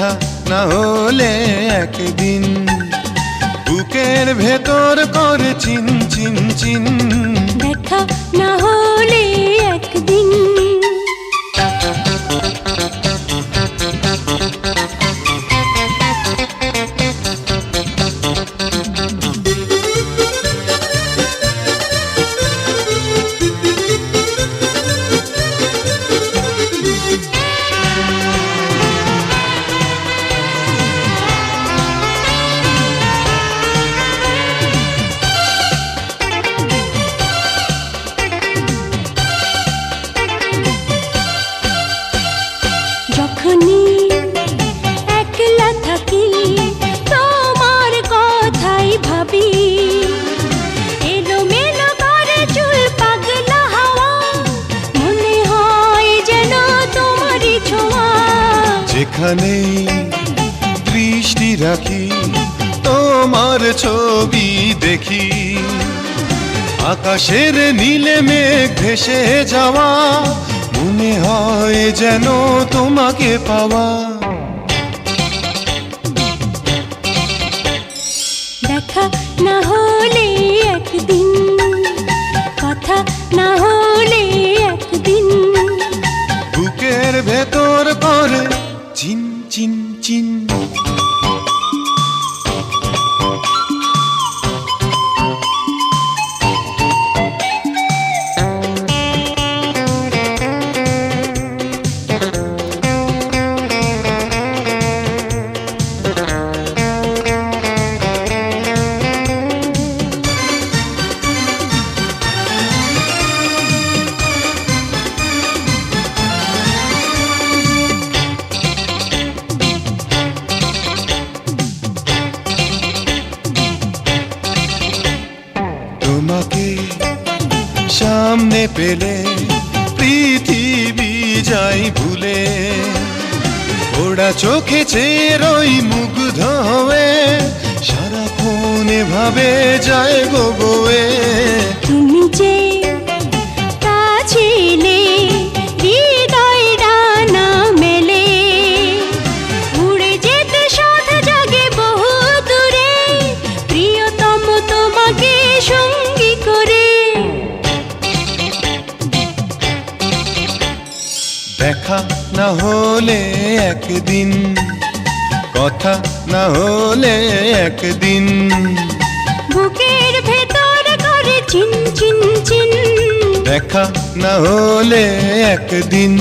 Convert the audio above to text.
দেখা না হলে একদিন বুকের ভেতর করে চিন চিন চিন। দেখা না হলে একদিন যখনই একলা থাকি তোমার কথাই ভাবি। এলোমেলো করে চুল পাগলা হাওয়া, মনে হয় যেন তোমারই ছোঁয়া। যেখানেই দৃষ্টি রাখি তোমার ছবি দেখি, আকাশের নীলে মেঘ ভেসে যাওয়া, মনে হয় যেন তোমাকে পাওয়া। দেখা না হলে একদিন, কথা না হলে একদিন, বুকের ভেতর করে চিন চিন চিন। তোমাকে সামনে পেলে পৃথিবী যাই ভুলে, ওরা চোখে চেয়ে রই মুগ্ধ হয়ে, সারাক্ষণ ভাবে যায় গো বয়ে। তুমি যে কাছিলে হৃদয় ডানা মেলে, উড়ে যেতে সাথে জাগে বহু দূরে, প্রিয়তম তোমাকে সঙ্গী করে। দেখা না হলে একদিন, কথা না হলে একদিন, বুকের ভেতর করে চিন চিন চিন। দেখা না হলে একদিন।